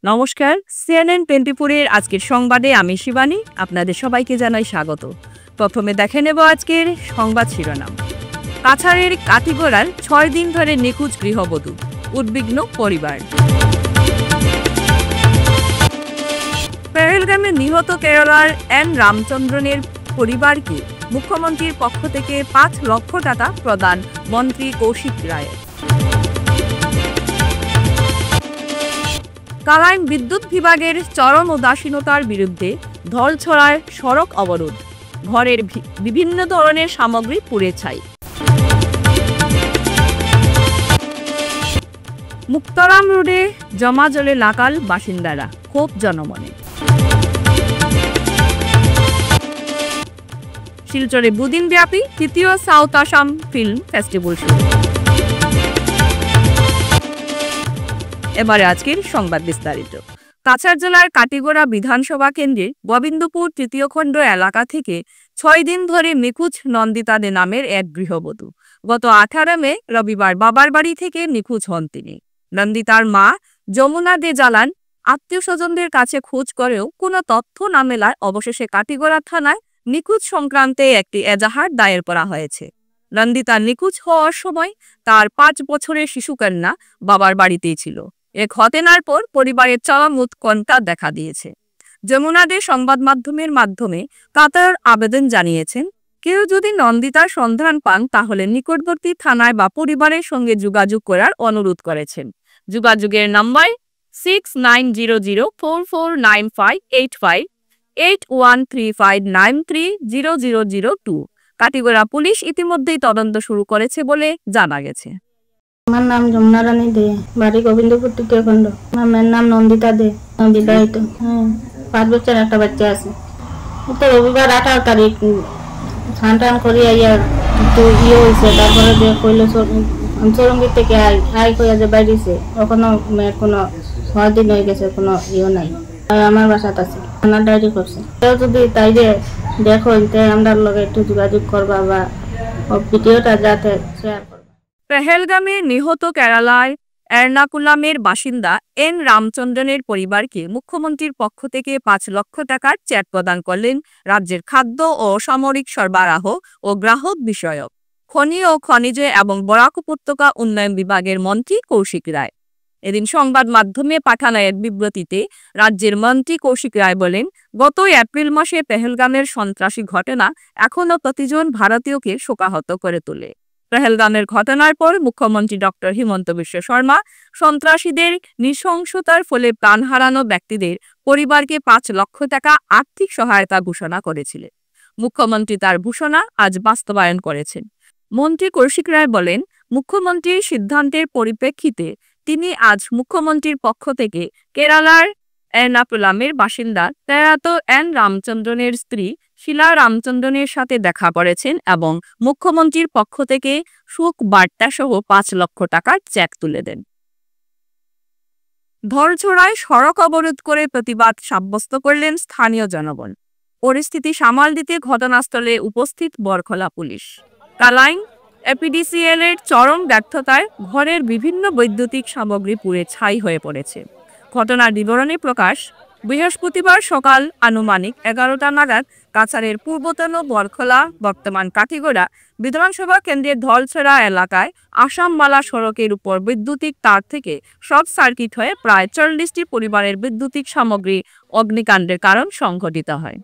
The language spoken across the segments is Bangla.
নমস্কার, CNN 24 এর আজকের সংবাদে আমি শিবানী আপনাদের সবাইকে জানাই স্বাগত। প্রথমে দেখে নেব আজকের সংবাদ শিরোনাম। কাছাড়ের কাটিগড়ার 6 দিন ধরে নিখোঁজ গৃহবধূ, উদ্বিগ্ন পরিবার। পেহেলগামে নিহত কেরালার এন রামচন্দ্রনের পরিবারকে মুখ্যমন্ত্রীর পক্ষ থেকে 5 লক্ষ টাকা প্রদান মন্ত্রী কৌশিক রায়ের। কালাইন বিদ্যুৎ বিভাগের চরম উদাসীনতার বিরুদ্ধে ধলছড়ায় সড়ক অবরোধ, ঘরের বিভিন্ন ধরনের সামগ্রী পুড়ে ছাই। মুক্তারাম রোডে জমা জলে লাকাল বাসিন্দারা, ক্ষোভ জনমনে। শিলচরে দুদিনব্যাপী তৃতীয় সাউথ আসাম ফিল্ম ফেস্টিভ্যাল শুরু। এবারে আজকের সংবাদ বিস্তারিত। কাছাড় জেলার কাটিগড়া বিধানসভা কেন্দ্রের গোবিন্দপুর তৃতীয় খণ্ড এলাকা থেকে 6 দিন ধরে নিখোঁজ নন্দিতা দে নামের এক গৃহবধূ। গত 18 মে রবিবার বাবার বাড়ি থেকে নিখোঁজ হন তিনি। নন্দিতার মা যমুনা দে জানান, আত্মীয় স্বজনদের কাছে খোঁজ করেও কোনো তথ্য না মেলায় অবশেষে কাটিগড়া থানায় নিখোঁজ সংক্রান্তে একটি এজাহার দায়ের করা হয়েছে। নন্দিতা নিখোঁজ হওয়ার সময় তার 5 বছরের শিশুকন্যা বাবার বাড়িতেই ছিল। এ ঘটনার পর পরিবারের চরম উৎকণ্ঠা দেখা দিয়েছে। যমুনা দে সংবাদ মাধ্যমের মাধ্যমে কাতার আবেদন জানিয়েছেন, কেউ যদি নন্দিতার সন্ধান পান তাহলে নিকটবর্তী থানায় বা পরিবারের সঙ্গে যোগাযোগ করার অনুরোধ করেছেন। যোগাযোগের নাম্বার 6900449585 8135930002। কাটিগড়া পুলিশ ইতিমধ্যেই তদন্ত শুরু করেছে বলে জানা গেছে। আমার নাম যমুনা রানী দে, বাড়ি গোবিন্দপুর তৃতীয় খণ্ড। আমার মেয়ের নাম নন্দিতা দে, বিবাহিত। 5 বছর একটা বাচ্চা আছে। তো রবিবার 18 তারিখ স্নান টান করি আইয়ার একটু হয়েছে, তারপরে যে কইলো চরঙ্গি থেকে আই কইয়া যে বাইরেছে, ওখানে মেয়ের কোনো 6 দিন হয়ে গেছে, কোনো নাই। আমার বাসাত আছে, থানার ডায়েরি করছে। কেউ যদি তাই যে দেখো আমরা লগে একটু যোগাযোগ করবা বা ভিডিওটা যাতে শেয়ার করবা। পেহেলগামে নিহত কেরালার এর্নাকুলামের বাসিন্দা এন রামচন্দ্রনের পরিবারকে মুখ্যমন্ত্রীর পক্ষ থেকে 5 লক্ষ টাকার চেক প্রদান করলেন রাজ্যের খাদ্য ও সামরিক সরবরাহ ও গ্রাহক বিষয়ক, খনি ও খনিজ এবং বরাক উপত্যকা উন্নয়ন বিভাগের মন্ত্রী কৌশিক রায়। এদিন সংবাদ মাধ্যমে পাঠানো এক বিবৃতিতে রাজ্যের মন্ত্রী কৌশিক রায় বলেন, গত এপ্রিল মাসে পেহেলগামের সন্ত্রাসী ঘটনা এখনও প্রতিজন ভারতীয়কে শোকাহত করে তোলে। পেহেলগামের ঘটনার পর মুখ্যমন্ত্রী ডক্টর হিমন্ত বিশ্ব শর্মা সন্ত্রাসীদের নৃশংসতার ফলে প্রাণ হারানো ব্যক্তিদের পরিবারকে 5 লক্ষ টাকা আর্থিক সহায়তা ঘোষণা করেছিলেন। মুখ্যমন্ত্রী তার ঘোষণা আজ বাস্তবায়ন করেছেন। মন্ত্রী কৌশিক রায় বলেন, মুখ্যমন্ত্রীর সিদ্ধান্তের পরিপ্রেক্ষিতে তিনি আজ মুখ্যমন্ত্রীর পক্ষ থেকে কেরালার এর্নাকুলামের বাসিন্দা প্রয়াত এন রামচন্দ্রনের স্ত্রী শিলা রামচন্দ্রনের সাথে দেখা করেছেন এবং মুখ্যমন্ত্রীর পক্ষ থেকে শোক বার্তা সহ 5 লক্ষ টাকার চেক তুলে দেন। ধলছড়ায় সড়ক অবরোধ করে প্রতিবাদ সাব্যস্ত করলেন স্থানীয় জনগণ। পরিস্থিতি সামাল দিতে ঘটনাস্থলে উপস্থিত বরখলা পুলিশ। কালাইন এপিডিসিএল এর চরম ব্যর্থতায় ঘরের বিভিন্ন বৈদ্যুতিক সামগ্রী পুড়ে ছাই হয়ে পড়েছে। ঘটনার বিবরণী প্রকাশ, বৃহস্পতিবার সকাল আনুমানিক 11টা নাগাদ কাছাড়ের পূর্বতন বরখলা বর্তমান কাটিগড়া বিধানসভা কেন্দ্রের ধলছড়া এলাকায় আসামমালা সড়কের উপর বৈদ্যুতিক তার থেকে শর্ট সার্কিট হয়ে প্রায় 40টি পরিবারের বৈদ্যুতিক সামগ্রী অগ্নিকাণ্ডের কারণ সংঘটিত হয়।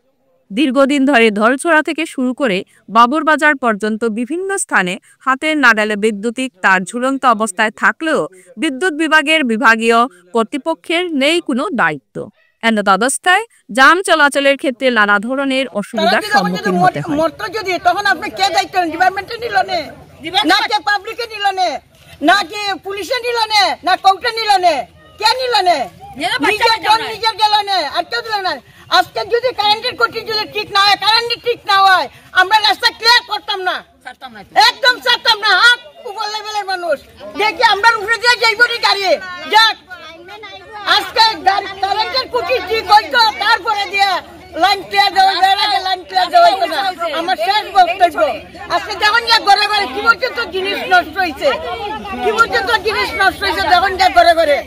দীর্ঘদিন ধরে ধলছড়া থেকে শুরু করে বাবুরবাজার পর্যন্ত বিভিন্ন স্থানে হাতের নাগালে বৈদ্যুতিক তার ঝুলন্ত অবস্থায় থাকলেও বিদ্যুৎ বিভাগের বিভাগীয় কর্তৃপক্ষের নেই কোনো দায়িত্ব। এমত অবস্থায় যান চলাচলের ক্ষেত্রে নানা ধরনের অসুবিধার সম্মুখীন হতে হয়। তখন আপনি কে দায়িত্ব ডিপার্টমেন্টে নিল না, কে পাবলিকে নিল না, কি পুলিশে নিল না, কোর্টে নিল কে নিল নিজের গেল আর কেউ দিল না। আজকে যদি কারেন্টের কোটি যদি ঠিক না হয়, কারেন্ট ঠিক না হয়, আমরা রাস্তা ক্লিয়ার করতাম না, একদম ছাড়তাম না। উপর লেভেলের মানুষ দেখি আমরা উপরে দিয়ে যাইবনি গাড়ি যাক। আজকে কারেন্টের কোটি ঠিক হইতো, তারপরে দিয়ে লাইন ক্লিয়ার দেওয়া যায়, লাইন ক্লিয়ার দেওয়া হইতো না। আমার শেষ বক্তব্য, আজকে যখন যা ঘরে ঘরে কি পর্যন্ত জিনিস নষ্ট হয়েছে, কি পর্যন্ত জিনিস নষ্ট হয়েছে, যখন যা ঘরে ঘরে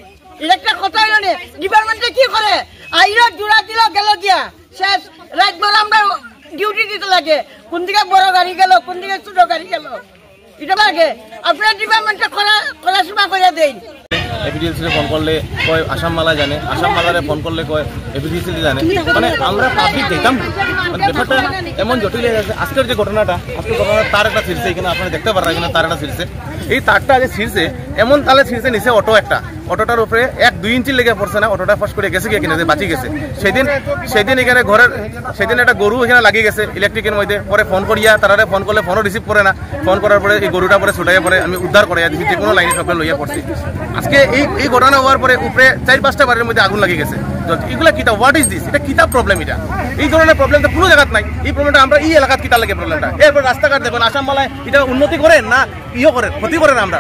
এটা একটা কথা হলো না। ডিপার্টমেন্টে কি করে আইরা জোড়া দিল গেল গিয়া শেষ রাত ভর আমরা ডিউটি দিতে লাগে কোন দিকে বড় গাড়ি গেল কোন দিকে ছোট গাড়ি গেল এটা লাগে আপনার ডিপার্টমেন্টে খোলাসুমা করে দেন। এপিডিসিতে ফোন করলে কয় আসাম মালা জানে, আসাম মালারে ফোন করলে কয় এপিডিসিতে জানে, মানে আমরা পাবলিক দেখতাম মানে ব্যাপারটা এমন জটিল হয়ে গেছে। আজকের যে ঘটনাটা তার একটা ছিঁড়ছে, এখানে আপনারা দেখতে পারেন এখানে তার একটা ছিঁড়ছে। এই তারটা যে ছিঁড়ছে এমন তালে ছিঁড়ছে নিচে অটোটার উপরে 1-2 ইঞ্চি লেগে পড়ছে না, অটোটা ফার্স্ট করে গেছে গিয়ে কিনে বাঁচি গেছে। সেদিন এখানে সেদিন একটা গরু এখানে লাগিয়ে গেছে ইলেকট্রিকের মধ্যে। পরে ফোন করিয়া তারারে ফোন করলে ফোনও রিসিভ করে না, ফোন করার পরে এই গরুটা পরে ছুটাইয়া পরে আমি উদ্ধার করাইয়া দিচ্ছি, যে কোনো লাইনে সকালে লইয়া পড়ছি। আজকে এই ঘটনা হওয়ার পরে উপরে 4-5টা বাড়ির মধ্যে আগুন লাগিয়ে গেছে। এগুলা কিতা, হোয়াট ইজ দিস? এটা কিতা প্রবলেম? এটা এই ধরনের প্রবলেম তো কোনো জায়গাত নাই। এই প্রবলেমটা আমরা এই এলাকাত কিতা লাগে প্রবলেমটা। এরপর রাস্তাঘাট দেখবেন আসাম মালায় এটা উন্নতি করেন না করেন, ক্ষতি করেন। আমরা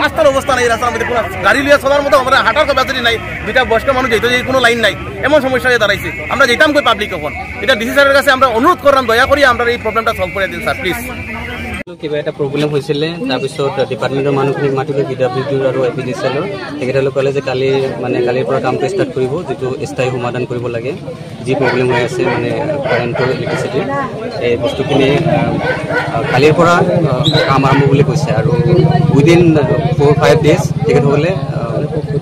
রাস্তার অবস্থা নাই, রাস্তার মধ্যে কোনো গাড়ি লিয়ে চলার মতো আমরা হাঁটার ক্যাপাসিটি নাই, দুইটা বয়স্ক মানুষ যেত যে কোনো লাইন নাই, এমন সমস্যা হয়ে দাঁড়াইছে। আমরা যেতাম কই পাবলিক এখন। এটা ডিসি স্যারের কাছে আমরা অনুরোধ করলাম, দয়া করি আমরা এই প্রবলেমটা সলভ করে দিন স্যার প্লিজ। কিবা এটা প্ৰব্লেম হৈছিলে, তাৰপিছত ডিপাৰ্টমেণ্টৰ মানুহখিনিক মাতিলোঁ, PWDৰ আৰু APDCL-ৰ। তেখেতসকলে ক'লে যে কালিৰ পৰা কামটো ষ্টাৰ্ট কৰিব, যিটো স্থায়ী সমাধান কৰিব লাগে, যি প্ৰব্লেম হৈ আছে মানে কাৰেণ্টৰ ইলেক্ট্ৰিচিটিৰ এই বস্তুখিনি কালিৰ পৰা কাম আৰম্ভ বুলি কৈছে। আৰু উইদিন 4-5 days তেখেতসকলে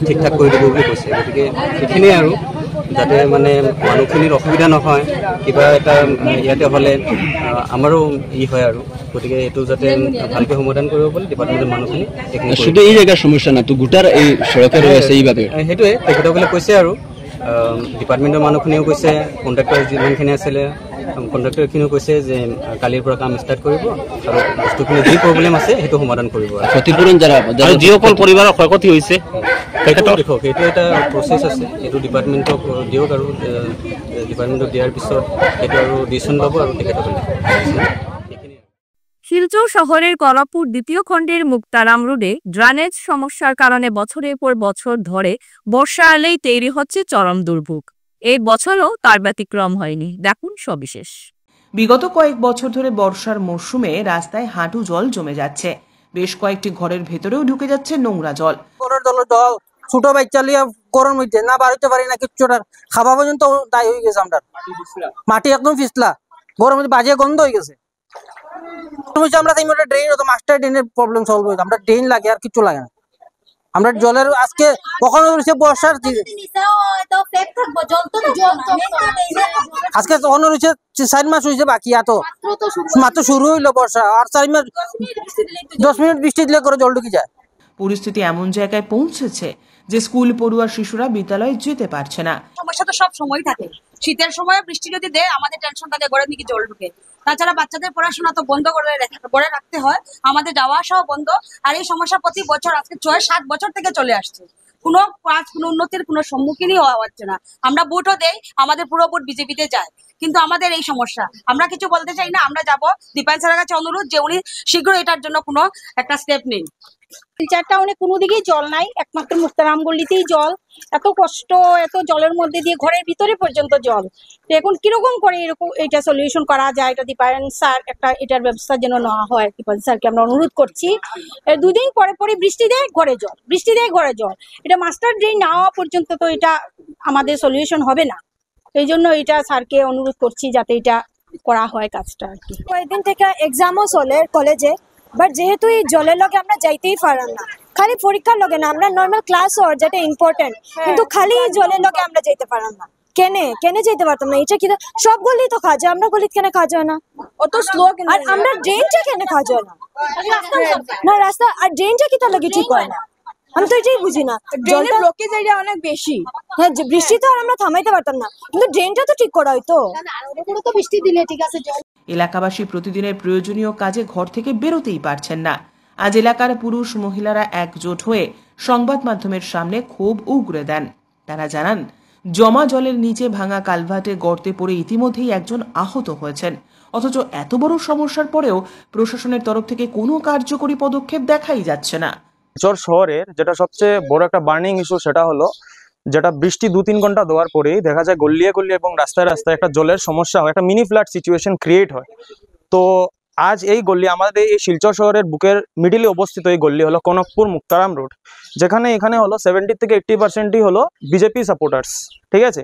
ঠিক ঠাক কৰি দিব বুলি কৈছে। গতিকে এইখিনিয়ে আৰু যাতে মানে মানুহখিনিৰ অসুবিধা নহয়, কিবা এটা ইয়াতে হ'লে আমাৰো হয় আৰু। গতিকে এইটো যাতে ভালকৈ সমাধান কৰিব পাৰি ডিপাৰ্টমেণ্টৰ মানুহখিনি। শুধু এই জায়গার সমস্যা না, তো গোটার এই সড়কে রয়েছে এইভাবে সেইটোৱে তেখেতসকলে কৈছে। আৰু ডিপাৰ্টমেণ্টৰ মানুহখিনিও কৈছে, কণ্ট্ৰেক্টৰ যিমানখিনি আছিলে কণ্ট্ৰেক্টৰখিনিও কৈছে যে কালিৰ পৰা কাম ষ্টাৰ্ট কৰিব আৰু বস্তুখিনি যি প্ৰব্লেম আছে সেইটো সমাধান কৰিব। ক্ষতিপূরণ যারা যিসকল পৰিবাৰৰ ক্ষয়ক্ষতি হৈছে তেখেতক দেখক, এইটো এটা প্ৰচেছ আছে, এইটো ডিপাৰ্টমেণ্টক দিয়ক আৰু ডিপাৰ্টমেণ্টক দিয়াৰ পিছত সেইটো আৰু ডিচিশ্যন ল'ব আৰু তেখেতসকলে। শিলচর শহরের কলাপুর 2য় খণ্ডের মুক্তারাম রোডে ড্রেনেজ সমস্যার কারণে বছরের পর বছর ধরে বর্ষা এলেই তৈরি হচ্ছে চরম দুর্ভোগ। এই বছরও তার ব্যতিক্রম হয়নি, দেখুন সবিশেষ। বিগত কয়েক বছর ধরে বর্ষার মরশুমে রাস্তায় হাঁটু জল জমে যাচ্ছে, বেশ কয়েকটি ঘরের ভেতরেও ঢুকে যাচ্ছে নোংরা জল। ছোট বাচ্চা লিয়ে গরম হইতে না বার হইতে পারি না, কিচ্ছু খাওয়া পর্যন্ত দায় হয়ে গেছে। আমরা মাটি একদম পিছলা, গরম বাজে গন্ধ হয়ে গেছে। আমরা ড্রেন হতো, মাস্টার ড্রেনের প্রবলেম সলভ হইতো। আমরা ড্রেন লাগে আর কিছু লাগে না। আমরা জলের আজকে কখনো রয়েছে বর্ষার আজকে তখন রয়েছে 4 মাস হয়েছে বাকি, এত মাত্র শুরু হইলো বর্ষা, আর 4 মাস 10 মিনিট বৃষ্টি দিলে করে জল ঢুকে যায়। পরিস্থিতি এমন জায়গায় পৌঁছেছে যে স্কুল পড়ুয়া শিশুরা বিদ্যালয়ে যেতে পারছে না। সমস্যা তো সব সময় থাকে, শীতের সময় বৃষ্টি যদি দেয় আমাদের টেনশন থাকে ঘরের দিকে জল ঢুকে। তাছাড়া বাচ্চাদের পড়াশোনা তো বন্ধ করে রাখতে হয়, আমাদের যাওয়া আসাও বন্ধ। আর এই সমস্যা প্রতি বছর আজকে 6-7 বছর থেকে চলে আসছে, কোনো উন্নতির কোনো সম্মুখীনই হওয়া হচ্ছে না। আমরা ভোটও দেই, আমাদের পুরো ভোট বিজেপিতে যায়, কিন্তু আমাদের এই সমস্যা, আমরা কিছু বলতে চাই না। আমরা যাব দীপায়ন স্যারের কাছে অনুরোধ যে উনি শীঘ্র এটার জন্য কোনো একটা স্টেপ নিন। শিলচর টাউনে কোনো দিকেই জল নাই, একমাত্র মুক্তারাম গলিতেই জল। এত কষ্ট, এত জলের মধ্যে দিয়ে ঘরের ভিতরে পর্যন্ত জল। তো এখন কিরকম করে এরকম এটা সলিউশন করা যায়, এটা দীপায়ন স্যার একটা এটার ব্যবস্থা যেন নেওয়া হয়। দীপায়ন স্যারকে আমরা অনুরোধ করছি। 2 দিন পরে পরে বৃষ্টি দেয় ঘরে জল, বৃষ্টি দেয় ঘরে জল। এটা মাস্টার ড্রেন না হওয়া পর্যন্ত তো এটা আমাদের সলিউশন হবে না। এই জন্য এটা স্যারকে অনুরোধ করছি যাতে এটা করা হয় কাজটা আর কি। কয়েকদিন থেকে এক্সামও চলে কলেজে, বাট যেহেতু এই জলের লগে আমরা যাইতেই পারলাম না। খালি পরীক্ষার লগে না, আমরা নর্মাল ক্লাস ওর যেটা ইম্পর্টেন্ট, কিন্তু খালি জলের লগে আমরা যাইতে পারলাম না। কেনে যেতে পারতাম না? এটা কি সব গলি তো খাওয়া যায়, আমরা গলিত কেন খাওয়া যায় না? অত স্লো। আর আমরা ড্রেনটা কেন খাওয়া যায় না? না রাস্তা আর ড্রেনটা কি তার লাগে ঠিক হয় না? আমি তো এটাই বুঝি না। জলটা ব্লকেজ এরিয়া অনেক বেশি। হ্যাঁ, বৃষ্টি তো আর আমরা থামাইতে পারতাম না, কিন্তু ড্রেনটা তো ঠিক করা হইতো। তো বৃষ্টি দিলে ঠিক আছে। এলাকাবাসী প্রতিদিনের প্রয়োজনীয় কাজে ঘর থেকে বেরোতেই পারছেন না। আজ এলাকার পুরুষ মহিলারা একজোট হয়ে সংবাদ মাধ্যমের সামনে ক্ষোভ উগরে দেন। তারা জানান, জমা জলের নিচে ভাঙা কালভার্টে গর্তে পড়ে ইতিমধ্যেই একজন আহত হয়েছেন, অথচ এত বড় সমস্যার পরেও প্রশাসনের তরফ থেকে কোনো কার্যকরী পদক্ষেপ দেখাই যাচ্ছে না। শিলচর শহরের যেটা সবচেয়ে বড় একটা বার্নিং ইস্যু, সেটা হলো যেটা বৃষ্টি 2-3 ঘন্টা দেওয়ার পরেই দেখা যায় গলিয়ে গলিয়ে এবং রাস্তায় রাস্তায় একটা জলের সমস্যা হয়, একটা মিনি ফ্লাড সিচুয়েশন ক্রিয়েট হয়। তো আজ এই গল্লি আমাদের এই শিলচর শহরের বুকের মিডিলে অবস্থিত এই গল্লি হলো কনকপুর মুক্তারাম রোড, যেখানে এখানে হলো 70 থেকে 80% হলো বিজেপি সাপোর্টার্স। ঠিক আছে,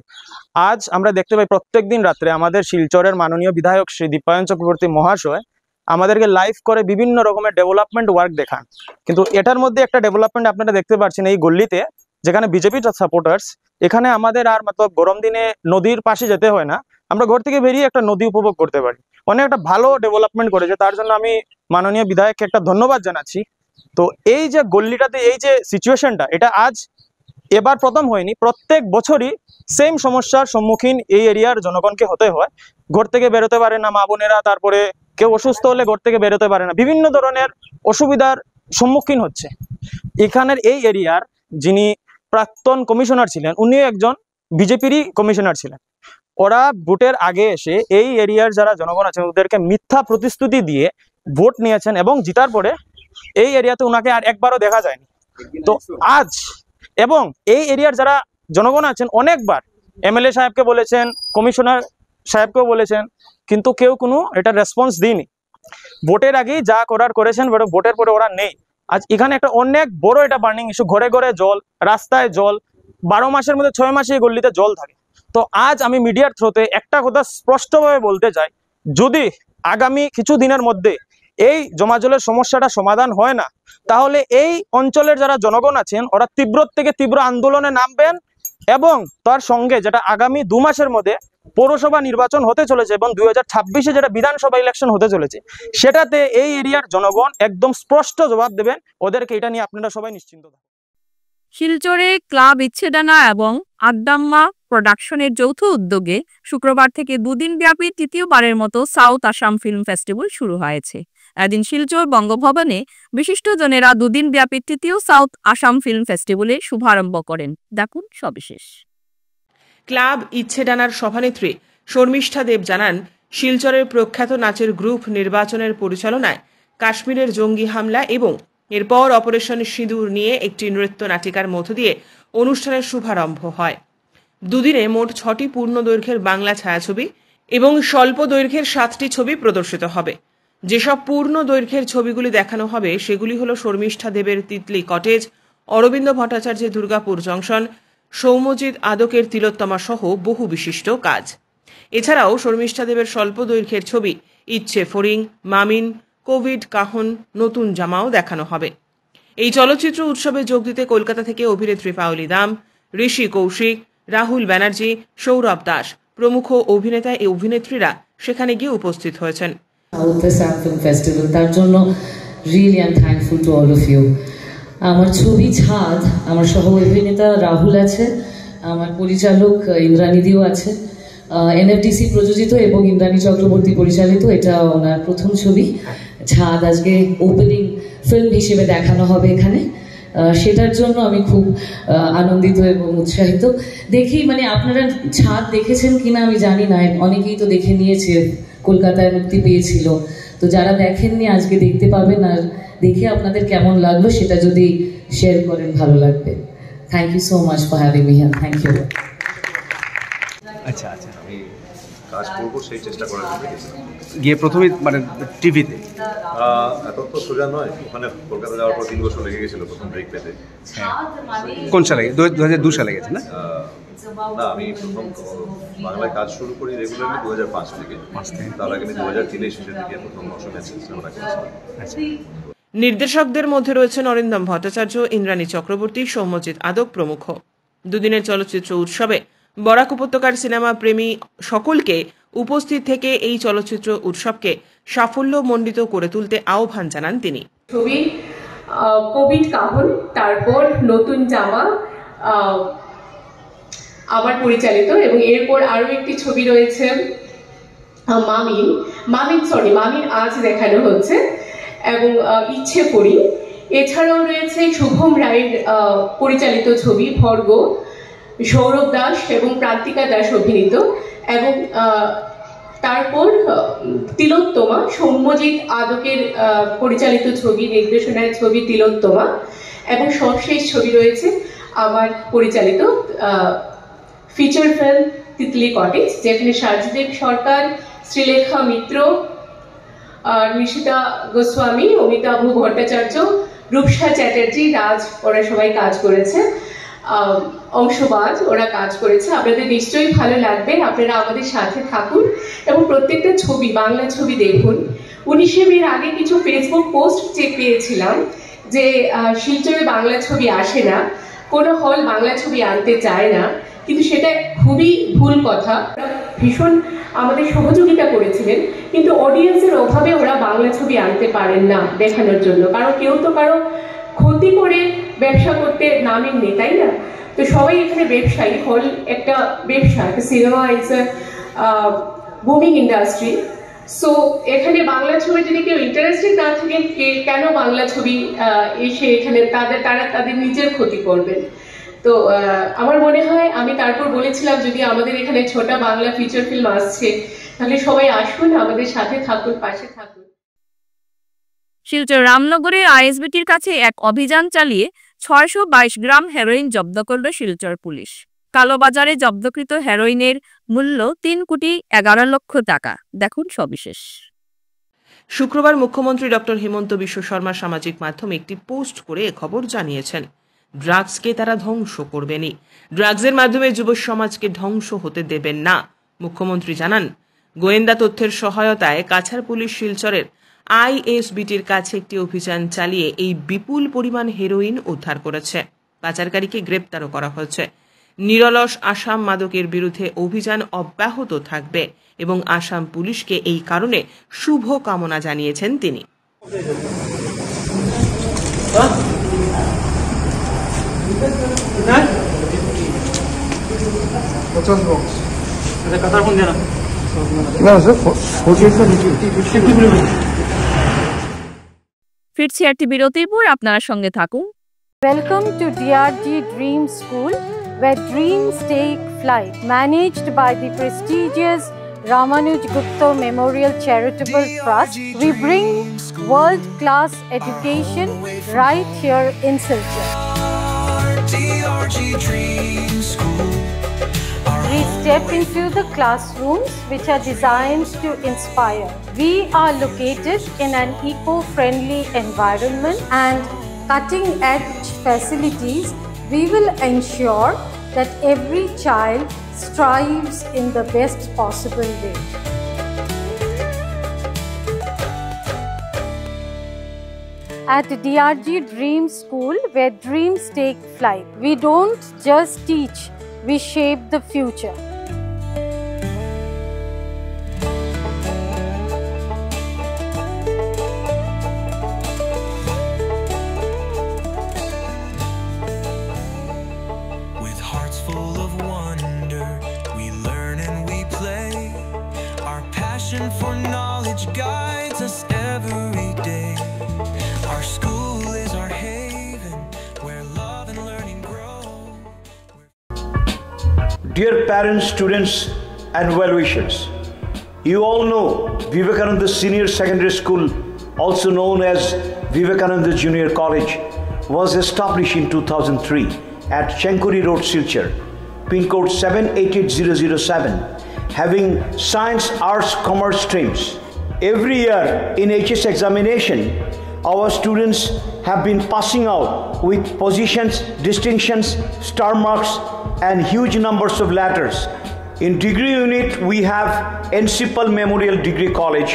আজ আমরা দেখতে পাই প্রত্যেক দিন রাত্রে আমাদের শিলচরের মাননীয় বিধায়ক শ্রী দীপায়ন চক্রবর্তী মহাশয় আমাদেরকে লাইভ করে বিভিন্ন রকমের ডেভেলপমেন্ট ওয়ার্ক দেখান, কিন্তু এটার মধ্যে একটা ডেভেলপমেন্ট আপনারা দেখতে পাচ্ছেন এই গল্লিতে, যেখানে বিজেপি সাপোর্টার্স, এখানে আমাদের আর মতলব গরম দিনে নদীর পাশে যেতে হয় না, আমরা ঘর থেকে বেরিয়ে একটা নদী উপভোগ করতে পারি। অনেক একটা ভালো ডেভেলপমেন্ট করেছে, তার জন্য আমি মাননীয় বিধায়ককে একটা ধন্যবাদ জানাচ্ছি। তো এই যে গল্লিটাতে এই যে সিচুয়েশনটা, এটা আজ এবার প্রথম হয়নি, প্রত্যেক বছরই সেম সমস্যার সম্মুখীন এই এরিয়ার জনগণকে হতে হয়। ঘর থেকে বেরোতে পারে না মা বোনেরা, তারপরে কেউ অসুস্থ হলে ঘর থেকে বেরোতে পারে না, বিভিন্ন ধরনের অসুবিধার সম্মুখীন হচ্ছে। এখানের এই এরিয়ার যিনি প্রাক্তন কমিশনার ছিলেন, উনিও একজন বিজেপিরই কমিশনার ছিলেন। ওরা ভোটের আগে এসে এই এরিয়ার যারা জনগণ আছেন ওদেরকে মিথ্যা প্রতিশ্রুতি দিয়ে ভোট নিয়েছেন এবং জিতার পরে এই এরিয়াতে ওনাকে আর একবারও দেখা যায়নি। তো আজ এবং এই এরিয়ার যারা জনগণ আছেন অনেকবার এমএলএ সাহেবকে বলেছেন, কমিশনার সাহেবকেও বলেছেন, কিন্তু কেউ কোনো এটা রেসপন্স দিইনি। ভোটের আগেই যা করার করেছেন, ভোটের পরে ওরা নেই। আজ এখানে একটা অনেক বড় এটা বার্নিং ইস্যু, ঘরে ঘরে জল, রাস্তায় জল, 12 মাসের মধ্যে 6 মাসে এই গল্লিতে জল থাকে। তো আজ আমি মিডিয়ার থ্রুতে একটা কথা স্পষ্টভাবে বলতে চাই, যদি আগামী কিছু দিনের মধ্যে এই জমা জলের সমস্যাটা সমাধান হয় না, তাহলে এই অঞ্চলের যারা জনগণ আছেন ওরা তীব্র থেকে তীব্র আন্দোলনে নামবেন এবং তার সঙ্গে যেটা আগামী 2 মাসের মধ্যে পৌরসভা নির্বাচন হতে চলেছে এবং 2026-এ যেটা বিধানসভা ইলেকশন হতে চলেছে, সেটাতে এই এরিয়ার জনগণ একদম স্পষ্ট জবাব দেবেন। ওদেরকে এটা নিয়ে আপনারা সবাই নিশ্চিন্ত থাকুন। শিলচরে ক্লাব ইচ্ছেডানা এবং আড্ডাম্মা প্রোডাকশনের যৌথ উদ্যোগে শুক্রবার থেকে 2 দিন ব্যাপী তৃতীয়বারের মতো সাউথ আসাম ফিল্ম ফেস্টিভ্যাল শুরু হয়েছে। এদিন শিলচর বঙ্গভবনে বিশিষ্টজনেরা 2 দিন ব্যাপী তৃতীয় সাউথ আসাম ফিল্ম ফেস্টিভ্যালের শুভারম্ভ করেন। দেখুন সবিশেষ। ক্লাব ইচ্ছেডানার সভানেত্রী শর্মিষ্ঠা দেব জানান, শিলচরের প্রখ্যাত নাচের গ্রুপ নির্বাচনের পরিচালনায় কাশ্মীরের জঙ্গি হামলা এবং এরপর অপারেশন সিঁদুর নিয়ে একটি নৃত্য নাটিকার মধ্য দিয়ে অনুষ্ঠানের শুভারম্ভ হয়। 2 দিনে মোট 6টি পূর্ণ দৈর্ঘ্যের বাংলা ছায়াছবি এবং স্বল্প দৈর্ঘ্যের 7টি ছবি প্রদর্শিত হবে। যেসব পূর্ণ দৈর্ঘ্যের ছবিগুলি দেখানো হবে সেগুলি হল শর্মিষ্ঠা দেবের তিতলি কটেজ, অরবিন্দ ভট্টাচার্যের দুর্গাপুর জংশন, সৌম্যজিৎ আদকের তিলোত্তমা সহ বহু বিশিষ্ট কাজ। এছাড়াও শর্মিষ্ঠা দেবের স্বল্প দৈর্ঘ্যের ছবি ইচ্ছে ফড়িং, মামিন, কোভিড কাহন, নতুন জামাও দেখানো হবে। এই চলচ্চিত্র উৎসবে যোগ দিতে কলকাতা থেকে অভিনেত্রী পাওলি দাম, ঋষি কৌশিক, রাহুল ব্যানার্জি, সৌরভ দাস প্রমুখ অভিনেতা ও অভিনেত্রীরা সেখানে গিয়ে উপস্থিত হয়েছেন। South Assam Film Festival, তার জন্য really I'm thankful to all of you. আমার ছবি ছাদ, আমার সহ অভিনেতা রাহুল আছে, আমার পরিচালক ইন্দ্রাণীদিও আছে, NFDC প্রযোজিত এবং ইন্দ্রাণী চক্রবর্তী পরিচালিত, এটা ওনার প্রথম ছবি ছাদ। আজকে ওপেনিং ফিল্ম হিসেবে দেখানো হবে এখানে, সেটার জন্য আমি খুব আনন্দিত এবং উৎসাহিত। দেখি মানে আপনারা ছাদ দেখেছেন কিনা আমি জানি না, অনেকেই তো দেখে নিয়েছে, কলকাতায় মুক্তি পেয়েছিল। তো যারা দেখেননি আজকে দেখতে পাবেন, আর দেখে আপনাদের কেমন লাগলো সেটা যদি শেয়ার করেন ভালো লাগবে। Thank you so much for having me here. Thank you. আচ্ছা আচ্ছা, আমি কাজ করবো সেই চেষ্টা করে গিয়ে প্রথমে মানে টিভিতে এত তো সোজা নয়। ওখানে কলকাতা যাওয়ার পর 3 বছর লেগে গেছিল প্রথম ব্রেক পেতে। কোন সালে? 2002 সালে গেছে না? না, আমি প্রথম বাংলায় কাজ শুরু করি রেগুলারলি 2005 থেকে। তার আগে আমি 2003 শেষের দিকে প্রথম অসমে সিনেমা করেছিলাম। নির্দেশকদের মধ্যে রয়েছেন অরিন্দম ভট্টাচার্য, ইন্দ্রাণী চক্রবর্তী, সৌম্যজিৎ আদক প্রমুখ। 2 দিনের চলচ্চিত্র উৎসবে বরাক উপত্যকার সিনেমা প্রেমী সকলকে উপস্থিত থেকে এই চলচ্চিত্র উৎসবকে সাফল্যমণ্ডিত করে তুলতে আহ্বান জানান তিনি। ছবি কোভিড কাহন, তারপর নতুন জামা আমার পরিচালিত, এবং এরপর আরো একটি ছবি রয়েছে মামিন আজ দেখানো হচ্ছে, এবং ইচ্ছে পড়ি। এছাড়াও রয়েছে শুভম রায়ের পরিচালিত ছবি ভর্গ, সৌরভ দাস এবং প্রান্তিকা দাস অভিনীত, এবং তারপর তিলোত্তমা, সৌম্যজিৎ আদকের পরিচালিত ছবি, নির্দেশনার ছবি তিলোত্তমা, এবং সবশেষ ছবি রয়েছে আমার পরিচালিত ফিচার ফিল্ম তিতলি কটেজ, যেখানে সাজদেব সরকার, শ্রীলেখা মিত্র, নিশিতা গোস্বামী, অমিতাভ ভট্টাচার্য, রূপসা চ্যাটার্জি, রাজ, ওরা সবাই কাজ করেছে। অংশবাজ ওরা কাজ করেছে। আপনাদের নিশ্চয়ই ভালো লাগবে, আপনারা আমাদের সাথে থাকুন এবং প্রত্যেকটা ছবি, বাংলা ছবি দেখুন। 19শে মের আগে কিছু ফেসবুক পোস্ট চেক পেয়েছিলাম যে শিলচরে বাংলা ছবি আসে না, কোনো হল বাংলা ছবি আনতে চায় না, কিন্তু সেটা খুবই ভুল কথা। ভীষণ আমাদের সহযোগিতা করেছিলেন, কিন্তু অডিয়েন্সের অভাবে ওরা বাংলা ছবি আনতে পারেন না দেখানোর জন্য, কারণ কেউ তো কারো ক্ষতি করে ব্যবসা করতে নামেননি, তাই না? তো সবাই এখানে ব্যবসায়ী, হল একটা ব্যবসা, একটা cinema is a booming industry. So এখানে বাংলা ছবি যদি কেউ ইন্টারেস্টেড না থাকে, কেন বাংলা ছবি এসে এখানে তারা তাদের নিজের ক্ষতি করবেন। তো আমার মনে হয়, আমি তারপর বলেছিলাম যদি আমাদের এখানে ছোটা বাংলা ফিচার ফিল্ম আসছে, তাহলে সবাই আসুন, আমাদের সাথে থাকুন, পাশে থাকুন। শিলচর রামনগরের আইএসবিটির কাছে এক অভিযান চালিয়ে 622 গ্রাম হেরোইন জব্দ করল শিলচর পুলিশ। কালোবাজারে জব্দকৃত হেরোইনের মূল্য 3,11,00,000 টাকা। দেখুন সবিশেষ। শুক্রবার মুখ্যমন্ত্রী ডক্টর হিমন্ত বিশ্ব শর্মা সামাজিক মাধ্যমে একটি পোস্ট করে খবর জানিয়েছেন, ড্রাগসকে তারা ধ্বংস করবেনি, ড্রাগসের মাধ্যমে যুব সমাজকে ধ্বংস হতে দেবেন না। মুখ্যমন্ত্রী জানান, গোয়েন্দা তথ্যের সহায়তায় কাছাড় পুলিশ শিলচরের আইএসবিটির কাছে একটি অভিযান চালিয়ে এই বিপুল পরিমাণ হেরোইন উদ্ধার করেছে। পাচারকারীকে গ্রেপ্তারও করা হয়েছে। নিরলস আসাম মাদকের বিরুদ্ধে অভিযান অব্যাহত থাকবে এবং আসাম পুলিশকে এই কারণে শুভ কামনা জানিয়েছেন তিনি। ফিরছি একটি বিরতির পর, আপনার সঙ্গে থাকুন। Welcome to DRG Dream School, where dreams take flight. Managed by the prestigious Ramanuj Gupta Memorial Charitable Trust, we bring world-class education right here in Silchar. DRG Dream School. We step into the classrooms which are designed to inspire. We are located in an eco-friendly environment and cutting-edge facilities. We will ensure that every child strives in the best possible way. At DRG Dream School, where dreams take flight, we don't just teach, we shape the future. With hearts full of wonder, we learn and we play. Our passion for knowledge guides us every day. Our school is our haven, where love and learning grow. Dear parents, students and well-wishers, you all know Vivekananda Senior Secondary School, also known as Vivekananda Junior College, was established in 2003 at Chenkuri Road, Silchar, pin code 788007, having science, arts, commerce streams. Every year in HS examination, our students have been passing out with positions, distinctions, star marks and huge numbers of letters. In degree unit, we have Encipal Memorial Degree College,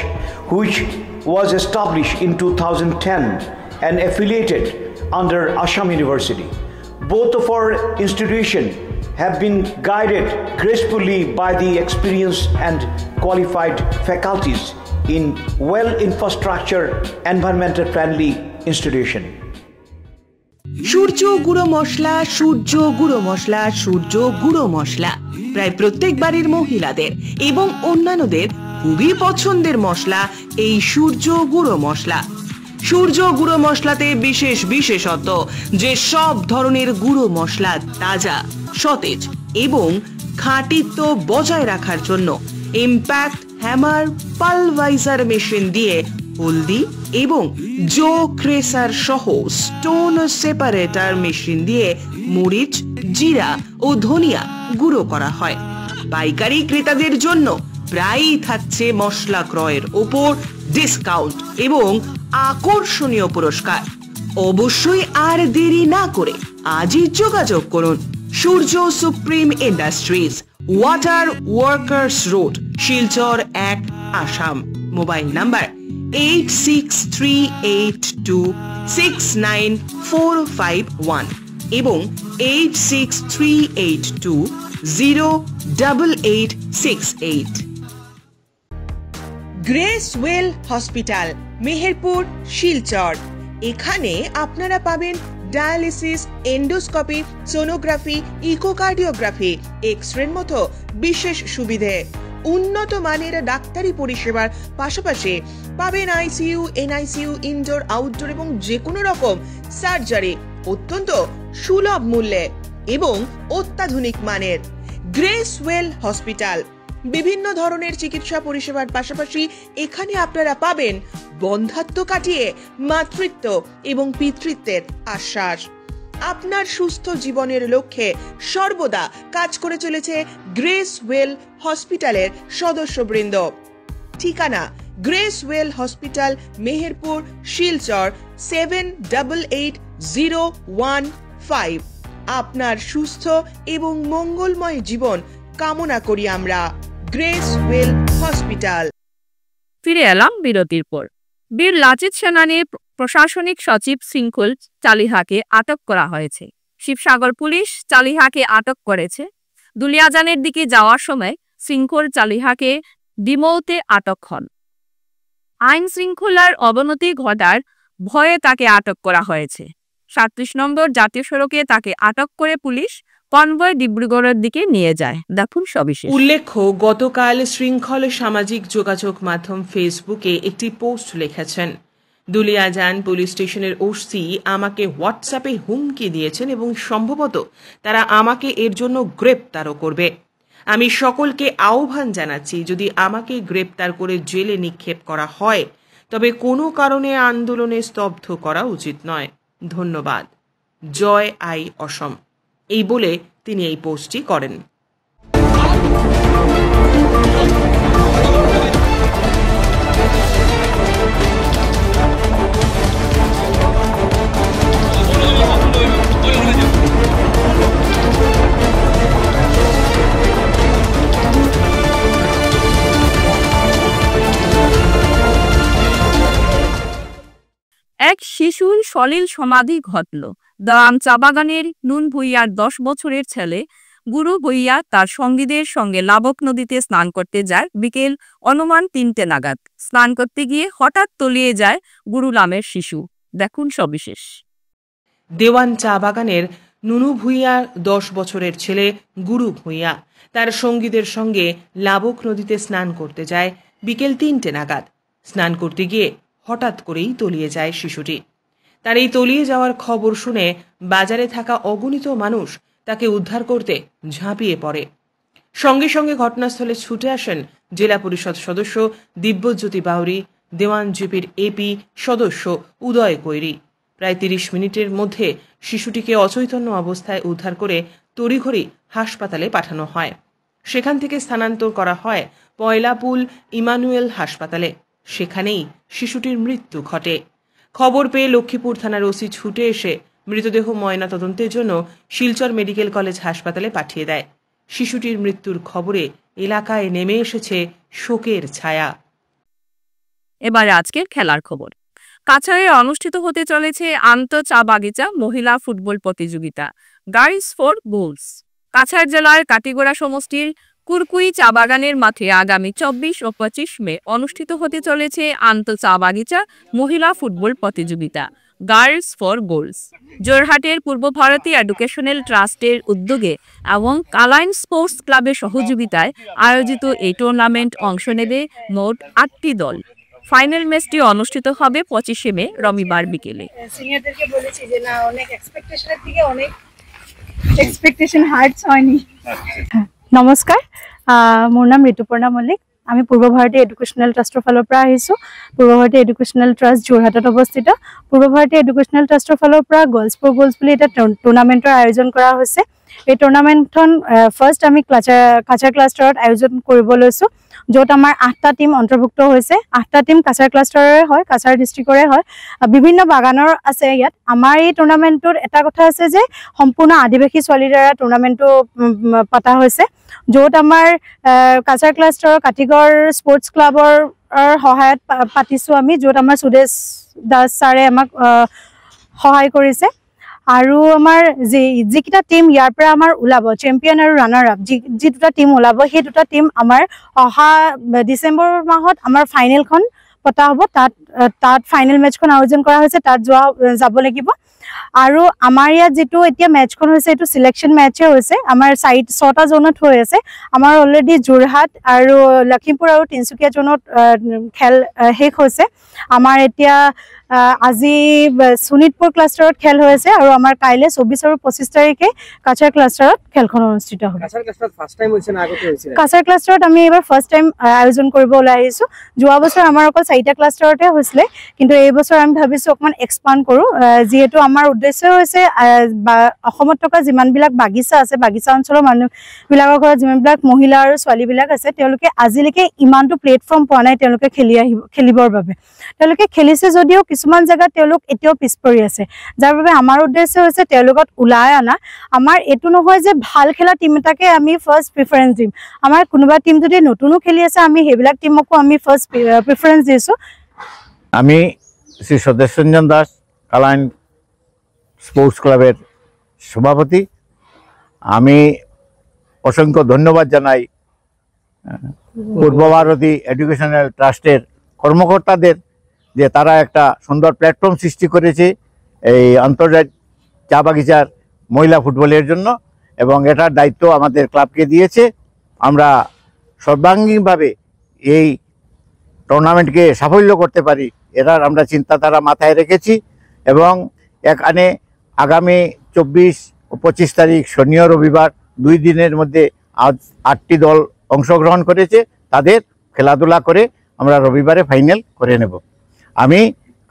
which was established in 2010 and affiliated under Assam University. Both of our institutions have been guided gracefully by the experienced and qualified faculties in well-infrastructure, environmental-friendly institution. সূর্য গুঁড়ো মশলা, সূর্য গুঁড়ো মশলা, সূর্য গুঁড়ো মশলা প্রায় প্রত্যেক বাড়ির মহিলাদের এবং অন্যান্যদের খুবই পছন্দের মশলা এই সূর্য গুঁড়ো মশলা। সূর্য গুঁড়ো মশলাতে বিশেষ বিশেষত্ব যে সব ধরনের গুঁড়ো মশলা তাজা, সতেজ এবং খাঁটিত্ব বজায় রাখার জন্য ইম্প্যাক্ট হ্যামার পালভাইজার মেশিন দিয়ে হলদি এবং জো ক্রেসার সহ স্টোন সেপারেটর মেশিন দিয়ে মরিচ, জিরা ও ধনিয়া গুঁড়ো করা হয়। পাইকারি ক্রেতাদের জন্য প্রায়ই থাকছে মশলা ক্রয়ের ওপর ডিসকাউন্ট এবং আকর্ষণীয় পুরস্কার। অবশ্যই আর দেরি না করে আজই যোগাযোগ করুন Surya supreme industries, water workers road, Silchar 1, Assam. Mobile number 8638269451 এবং 8638208868। Grace well hospital, Meherpur, Silchar. এখানে আপনারা পাবেন ডায়ালিসিস, এন্ডোস্কোপি, সোনোগ্রাফি, ইকোকার্ডিওগ্রাফি, এক্সরের মতো বিশেষ সুবিধে। উন্নত মানের ডাক্তারি পরিষেবার পাশাপাশি পাবেন আইসিইউ, এনআইসিইউ, ইনডোর, আউটডোর এবং যে কোনো রকম সার্জারি অত্যন্ত সুলভ মূল্যে এবং অত্যাধুনিক মানের। গ্রেস ওয়েল হসপিটাল বিভিন্ন ধরনের চিকিৎসা পরিষেবার পাশাপাশি এখানে আপনারা পাবেন বন্ধাত্ব কাটিয়ে মাতৃত্ব এবং পিতৃত্বের আশ্বাস। আপনার সুস্থ জীবনের লক্ষ্যে সর্বদা কাজ করে চলেছে গ্রেস ওয়েল হসপিটালের সদস্যবৃন্দ। ঠিকানা grace well hospital, Meherpur, Silchar 788015। আপনার সুস্থ এবং মঙ্গলময় জীবন কামনা করি আমরা। Grace well hospital. ফিরে এলাম বিরতির পর। বীর লাচিত সেনানীর প্রশাসনিক সচিব শৃঙ্খল চালিহাকে আটক করা হয়েছে। শিবসাগর পুলিশ চালিহাকে আটক করেছে। দুলিয়াজানের দিকে যাওয়ার সময় শৃঙ্খল চালিহাকে ডিমৌতে আটক হন। আইন শৃঙ্খলার অবনতি ঘটার ভয়ে তাকে আটক করা হয়েছে। 37 নম্বর জাতীয় সড়কে তাকে আটক করে পুলিশ কনভয় ডিব্রুগড়ের দিকে নিয়ে যায়। দেখুন সবিশেষ। উল্লেখ্য, গতকাল শৃঙ্খল সামাজিক যোগাযোগ মাধ্যম ফেসবুকে একটি পোস্ট লিখেছেন, দুলিয়াজান পুলিশ স্টেশনের ওসি আমাকে হোয়াটসঅ্যাপে হুমকি দিয়েছেন এবং সম্ভবত তারা আমাকে এর জন্য গ্রেপ্তারও করবে। আমি সকলকে আহ্বান জানাচ্ছি, যদি আমাকে গ্রেপ্তার করে জেলে নিক্ষেপ করা হয় তবে কোনো কারণে আন্দোলনে স্তব্ধ করা উচিত নয়। ধন্যবাদ। জয় আই অসম। এই বলে তিনি এই পোস্টটি করেন। এক শিশুর সলিল সমাধি ঘটল। দাম চা বাগানের নুন ভুইয়ার 10 বছরের ছেলে গুরু ভুইয়া তার সঙ্গীদের সঙ্গে লাবক নদীতে স্নান করতে যায় বিকেল অনুমান 3টে নাগাদ। স্নান করতে গিয়ে হঠাৎ তলিয়ে যায় গুরু নামের শিশু। দেখুন সবিশেষ। দেওয়ান চা বাগানের নুনু ভুইয়ার 10 বছরের ছেলে গুরু ভুইয়া তার সঙ্গীদের সঙ্গে লাবক নদীতে স্নান করতে যায় বিকেল 3টে নাগাদ। স্নান করতে গিয়ে হঠাৎ করেই তলিয়ে যায় শিশুটি। তার এই তলিয়ে যাওয়ার খবর শুনে বাজারে থাকা অগণিত মানুষ তাকে উদ্ধার করতে ঝাঁপিয়ে পড়ে। সঙ্গে সঙ্গে ঘটনাস্থলে ছুটে আসেন জেলা পরিষদ সদস্য দিব্যজ্যোতি বাউরি, দেওয়ান জিপির এপি সদস্য উদয় কৈরি। প্রায় 30 মিনিটের মধ্যে শিশুটিকে অচৈতন্য অবস্থায় উদ্ধার করে তড়িঘড়ি হাসপাতালে পাঠানো হয়। সেখান থেকে স্থানান্তর করা হয় পয়লাপুল ইমানুয়েল হাসপাতালে। সেখানেই শিশুটির মৃত্যু ঘটে। খবর পেয়ে লক্ষ্মীপুর থানার ওসি ছুটে এসে মৃতদেহ ময়না তদন্তের জন্য শিলচর মেডিকেল কলেজ হাসপাতালে পাঠিয়ে দেয়। শিশুটির মৃত্যুর খবরে এলাকায় নেমে এসেছে শোকের ছায়া। এবার আজকের খেলার খবর। কাছাড়ে অনুষ্ঠিত হতে চলেছে আন্ত চা বাগিচা মহিলা ফুটবল প্রতিযোগিতা গার্লস ফর গোলস। কাছাড় জেলার কাটিগড়া সমষ্টির কুরকুই চা বাগানের মাঠে আগামী 24 ও 25 মে অনুষ্ঠিত হতে চলেছে আন্ত চা বাগিচা মহিলা ফুটবল প্রতিযোগিতা girls for goals. জোরহাটের Purba Bharati educational ট্রাস্টের উদ্যোগে এবং কালাইন স্পোর্টস ক্লাবের সহযোগিতায় আয়োজিত এই টুর্নামেন্ট অংশ নেবে মোট 8টি দল। ফাইনাল ম্যাচটি অনুষ্ঠিত হবে 25 মে রবিবার বিকেলে। সিনিয়রদেরকে বলেছি যে না, অনেক এক্সপেকটেশনের থেকে অনেক এক্সপেকটেশন হার্টস হয়নি। নমস্কাৰ, মোৰ নাম ঋতুপৰ্ণা মল্লিক। আমি পূৰ্ব ভাৰতী এডুকেশ্যনেল ট্ৰাষ্টৰ ফালৰ পৰা আহিছোঁ। পূৰ্ব ভাৰতী এডুকেশ্যনেল ট্ৰাষ্ট যোৰহাটত অৱস্থিত। পূৰ্ব ভাৰতী এডুকেশ্যনেল ট্ৰাষ্টৰ ফালৰ পৰা গাৰ্লছ ফৰ গোলছ বুলি এটা টুৰ্ণামেণ্টৰ আয়োজন কৰা হৈছে। এই টুৰ্ণামেণ্টখন ফাৰ্ষ্ট আমি কাছাৰ ক্লাষ্টাৰত আয়োজন কৰিব লৈছোঁ, য'ত আমাৰ 8টা টিম অন্তৰ্ভুক্ত হৈছে। 8টা টিম কাছাৰ ক্লাষ্টাৰৰে হয়, কাছাৰ ডিষ্ট্ৰিক্টৰে হয়, বিভিন্ন বাগানৰ আছে ইয়াত। আমাৰ এই টুৰ্ণামেণ্টটোত এটা কথা আছে যে সম্পূৰ্ণ আদিবাসী ছোৱালীৰ দ্বাৰা টুৰ্ণামেণ্টটো পতা হৈছে, য'ত আমাৰ কাছাৰ ক্লাষ্টাৰৰ কাটিগড় স্পৰ্টছ ক্লাবৰ সহায়ত পাতিছোঁ আমি, য'ত আমাৰ সুদেশ দাস ছাৰে আমাক সহায় কৰিছে। আৰু আমাৰ যিকেইটা টিম ইয়াৰ পৰা আমাৰ ওলাব, চেম্পিয়ন আৰু ৰানাৰ আপ, যি দুটা টিম ওলাব, সেই দুটা টিম আমাৰ অহা ডিচেম্বৰ মাহত আমাৰ ফাইনেলখন পতা হ'ব। তাত ফাইনেল মেটচখন আয়োজন কৰা হৈছে, তাত যাব লাগিব। আৰু আমাৰ ইয়াত যিটো এতিয়া মেটচখন হৈছে, এইটো চিলেকশ্যন মেটচে হৈছে। আমাৰ 6টা জোনত হৈ আছে। আমাৰ অলৰেডি যোৰহাট আৰু লখিমপুৰ আৰু তিনিচুকীয়া জোনত খেল শেষ হৈছে। আমাৰ এতিয়া আজি শোণিতপুৰ ক্লাষ্টাৰত খেল হৈ আছে, আৰু আমাৰ কাইলৈ 24 আৰু 25 তাৰিখে কাছাৰ ক্লাষ্টাৰত খেলখন অনুষ্ঠিত হ'ব। কাছাৰ ক্লাষ্টাৰত আমি এইবাৰ ফাৰ্ষ্ট টাইম আয়োজন কৰিব ওলাই আহিছোঁ। যোৱা বছৰ আমাৰ অকল 4টা ক্লাষ্টাৰতে হৈছিলে, কিন্তু এই বছৰ আমি ভাবিছোঁ অকণমান এক্সপাণ্ড কৰোঁ, যিহেতু আমাৰ উদ্দেশ্য হৈছে অসমত থকা যিমানবিলাক বাগিচা আছে, বাগিচা অঞ্চলৰ মানুহবিলাকৰ ঘৰত যিমানবিলাক মহিলা আৰু ছোৱালীবিলাক আছে, তেওঁলোকে আজিলৈকে ইমানটো প্লেটফৰ্ম পোৱা নাই তেওঁলোকে খেলিবৰ বাবে। তেওঁলোকে খেলিছে যদিও কিছুমান জেগাত তেওঁলোক এতিয়াও পিছ পৰি আছে, যাৰ বাবে আমাৰ উদ্দেশ্য হৈছে তেওঁলোকক ওলাই অনা। আমাৰ এইটো নহয় যে ভাল খেলা টিম এটাকে আমি ফাৰ্ষ্ট প্ৰিফাৰেঞ্চ দিম। আমাৰ কোনোবা টিম যদি নতুনো খেলি আছে, আমি সেইবিলাক টিমকো আমি ফাৰ্ষ্ট প্ৰিফাৰেঞ্চ দিছোঁ। আমি শ্রী স্বদেশ রঞ্জন দাস কালাইন স্পোর্টস ক্লাবের সভাপতি। আমি অসংখ্য ধন্যবাদ জানাই পূর্ব ভারতী এডুকেশনাল ট্রাস্টের কর্মকর্তাদের, যে তারা একটা সুন্দর প্ল্যাটফর্ম সৃষ্টি করেছে এই আন্তর্জাতিক চা বাগিচার মহিলা ফুটবলের জন্য, এবং এটার দায়িত্ব আমাদের ক্লাবকে দিয়েছে। আমরা সর্বাঙ্গীনভাবে এই টুর্নামেন্টকে সাফল্য করতে পারি, এটার আমরা চিন্তাধারা মাথায় রেখেছি। এবং এখানে আগামী 24 ও 25 তারিখ শনি ও রবিবার 2 দিনের মধ্যে 8টি দল অংশগ্রহণ করেছে। তাদের খেলাধুলা করে আমরা রবিবারে ফাইনাল করে নেব। আমি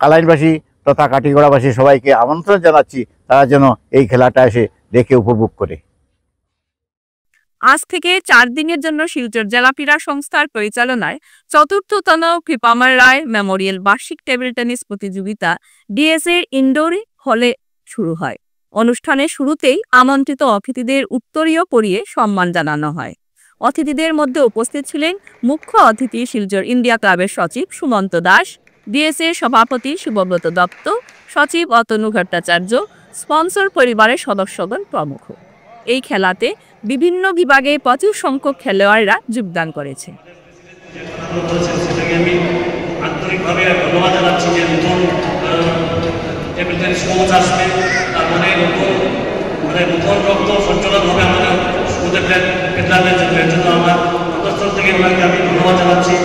কালাইনবাসী তথা কাটিগড়াবাসী সবাইকে আমন্ত্রণ জানাচ্ছি, তারা যেন এই খেলাটা এসে দেখে উপভোগ করে। আজ থেকে 4 দিনের জন্য শিলচর জেলা ক্রীড়া সংস্থার পরিচালনায় ৪র্থতম কৃপাময় রায় মেমোরিয়াল বার্ষিক টেবিল টেনিস প্রতিযোগিতা ডিএসএর ইনডোর হলে শুরু হয়। অনুষ্ঠানের শুরুতেই আমন্ত্রিত অতিথিদের উত্তরীয় পরিয়ে সম্মান জানানো হয়। অতিথিদের মধ্যে উপস্থিত ছিলেন মুখ্য অতিথি শিলচর ইন্ডিয়া ক্লাবের সচিব সুমন্ত দাস, ডিএসএর সভাপতি শুভব্রত দত্ত, সচিব অতনু ভট্টাচার্য, স্পন্সর পরিবারের সদস্যগণ প্রমুখ। এই খেলাতে বিভিন্ন বিভাগে প্রচুর সংখ্যক খেলোয়াড়রা যোগদান করেছে। আমি আন্তরিকভাবে ধন্যবাদ জানাচ্ছি যে নতুন টেবিল টেনিস কোচ আসবে, তার মানে নতুন রক্ত সঞ্চালন হবে আমাদের স্কুলের ক্লাবের জন্য। আমার অন্তঃস্থল থেকে ওনাকে আমি ধন্যবাদ জানাচ্ছি,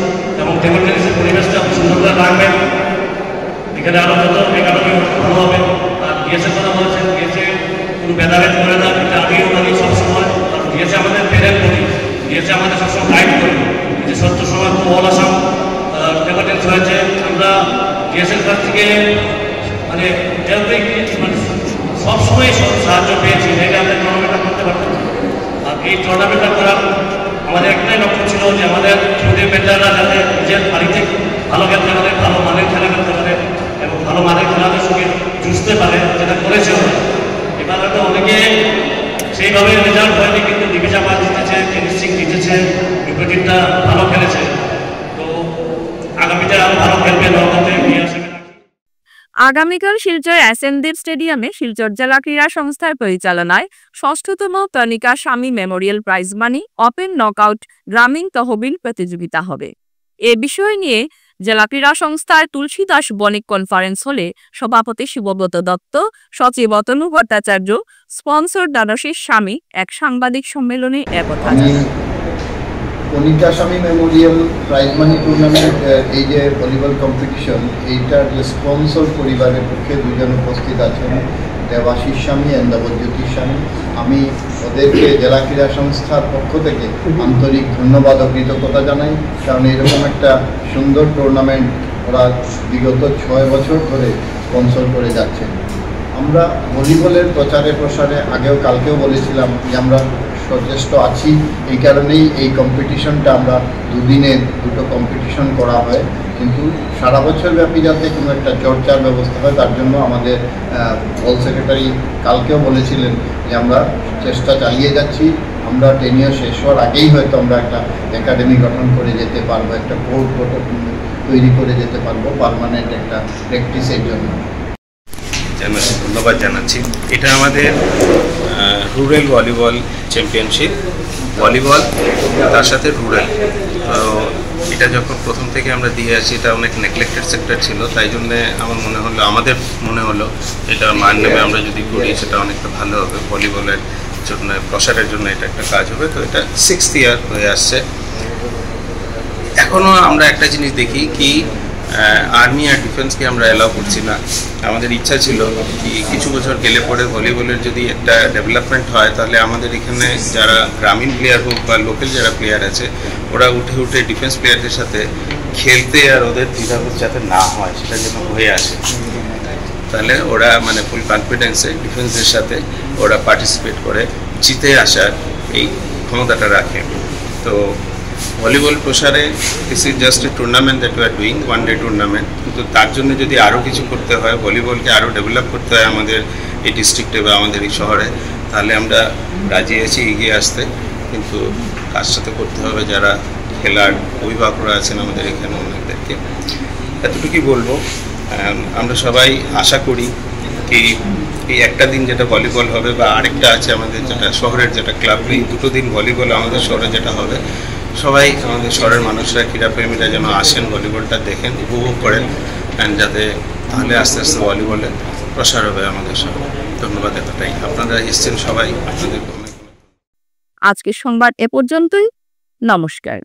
এবং টেবিল টেনিসের পরিবেশটা সুন্দর করে রাখবেন। এখানে আরও যত একাডেমি ভালো হবে। আর ডিএসএ কথা বলেছেন, ডিএসএ কোনো ভেদাভেদ করে না, এটা আমিও মানি সবসময়। ডিএসএ আমাদের প্যারেন্ট করি, ডিএসএ আমাদের সবসময় গাইড করি। যে 70 সময় খুব অল আসাম টেবিল টেনিস হয়েছে, আমরা ডিএসএর কাছ থেকে মানে সবসময় সাহায্য পেয়েছি, এটা আমাদের টুর্নামেন্টটা করতে পারতাম। আর এই টুর্নামেন্টটা করার আমাদের একটাই লক্ষ্য ছিল যে আমাদের ছোটদের বেটাররা যাতে নিজের বাড়িতে ভালো খেলতে পারে, ভালো মানের খেলা খেলতে পারে, এবং ভালো মানের খেলাদের সঙ্গে জুঝতে পারে, যেটা করেছে ওরা। এবার হয়তো অনেকে সেইভাবে রেজাল্ট হয়নি, কিন্তু দিবিজা মাছ জিতেছে, টেনিস সিং জিতেছে, বিপরীতটা ভালো খেলেছে। তো আগামীতে আরো ভালো খেলবে, নর্থে নিয়ে আসবে। আগামীকাল শিলচর এসএনদেব স্টেডিয়ামে শিলচর জেলা ক্রীড়া সংস্থার পরিচালনায় ৬ষ্ঠতম তনিকা স্বামী Memorial prize money open knockout গ্রামীণ তহবিল প্রতিযোগিতা হবে। এ বিষয় নিয়ে জেলা ক্রীড়া সংস্থার তুলসী দাস বণিক কনফারেন্স হলে সভাপতি শুভব্রত দত্ত, সচিব অতনু ভট্টাচার্য, স্পন্সর দানশীর স্বামী এক সাংবাদিক সম্মেলনে একথা জানান। কনিকা স্বামী মেমোরিয়াল প্রাইজ মানি টুর্নামেন্ট, এই যে ভলিবল কম্পিটিশন, এইটার যে স্পন্সর পরিবারের পক্ষে 2 জন উপস্থিত আছেন, দেবাশিস স্বামী এবং দেবজ্যোতির স্বামী। আমি ওদেরকে জেলা ক্রীড়া সংস্থার পক্ষ থেকে আন্তরিক ধন্যবাদ ও কৃতজ্ঞতা জানাই, কারণ এরকম একটা সুন্দর টুর্নামেন্ট ওরা বিগত 6 বছর ধরে স্পন্সর করে যাচ্ছেন। আমরা ভলিবলের প্রচারে প্রসারে আগেও কালকেও বলেছিলাম যে আমরা সচেষ্ট আছি, এই কারণেই এই কম্পিটিশনটা আমরা দুদিনে দুটো কম্পিটিশন করা হয়, কিন্তু সারা বছর ব্যাপী যাতে কোনো একটা চর্চার ব্যবস্থা হয় তার জন্য আমাদের বল সেক্রেটারি কালকেও বলেছিলেন যে আমরা চেষ্টা চালিয়ে যাচ্ছি। আমরা টেনিয়ার শেষ হওয়ার আগেই হয়তো আমরা একটা একাডেমি গঠন করে যেতে পারবো, একটা কোর্ট তৈরি করে যেতে পারবো পার্মানেন্ট একটা প্র্যাকটিসের জন্য। ধন্যবাদ জানাচ্ছি। এটা আমাদের রুরাল ভলিবল চ্যাম্পিয়নশিপ, ভলিবল তার সাথে রুরাল। এটা যখন প্রথম থেকে আমরা দিয়ে আসছি, এটা অনেক নেগলেক্টেড সেক্টর ছিল, তাই জন্যে আমাদের মনে হলো এটা মায়ের নামে আমরা যদি করি সেটা অনেকটা ভালো হবে, ভলিবলের জন্য প্রসারের জন্য এটা একটা কাজ হবে। তো এটা 6th ইয়ার হয়ে আসছে। এখনও আমরা একটা জিনিস দেখি কি আর্মি আর ডিফেন্সকে আমরা অ্যালাউ করছি না। আমাদের ইচ্ছা ছিল কি কিছু বছর গেলে পরে ভলিবলের যদি একটা ডেভেলপমেন্ট হয় তাহলে আমাদের এখানে যারা গ্রামীণ প্লেয়ার হোক বা লোকাল যারা প্লেয়ার আছে ওরা উঠে উঠে ডিফেন্স প্লেয়ারদের সাথে খেলতে আর ওদের দ্বিধাবোধ যাতে না হয় সেটা যেন হয়ে আসে, তাহলে ওরা মানে ফুল কনফিডেন্সে ডিফেন্সের সাথে ওরা পার্টিসিপেট করে জিতে আসার এই ক্ষমতাটা রাখে। তো ভলিবল প্রসারে this is just a tournament that we are doing, one day tournament, কিন্তু তার জন্য যদি আরও কিছু করতে হয়, ভলিবলকে আরও ডেভেলপ করতে হয় আমাদের এই ডিস্ট্রিক্টে বা আমাদের এই শহরে, তাহলে আমরা রাজি আছি এগিয়ে আসতে, কিন্তু তার সাথে করতে হবে যারা খেলার অভিভাবকরা আছেন আমাদের এখানে অনেকদেরকে। এতটুকুই বলবো, আমরা সবাই আশা করি কি এই একটা দিন যেটা ভলিবল হবে বা আরেকটা আছে আমাদের যেটা শহরের যেটা ক্লাব, এই দুটো দিন ভলিবল আমাদের শহরে যেটা হবে, সবাই আমাদের শহরের মানুষরা ক্রীড়াপ্রেমীরা যেন আসেন, ভলিবলটা দেখেন, উপভোগ করেন, যাতে তাহলে আস্তে আস্তে ভলিবলের প্রসার হবে আমাদের শহরে। ধন্যবাদ। এতটাই, আপনারা এসছেন সবাই, আপনাদের আজকের সংবাদ এ পর্যন্তই। নমস্কার।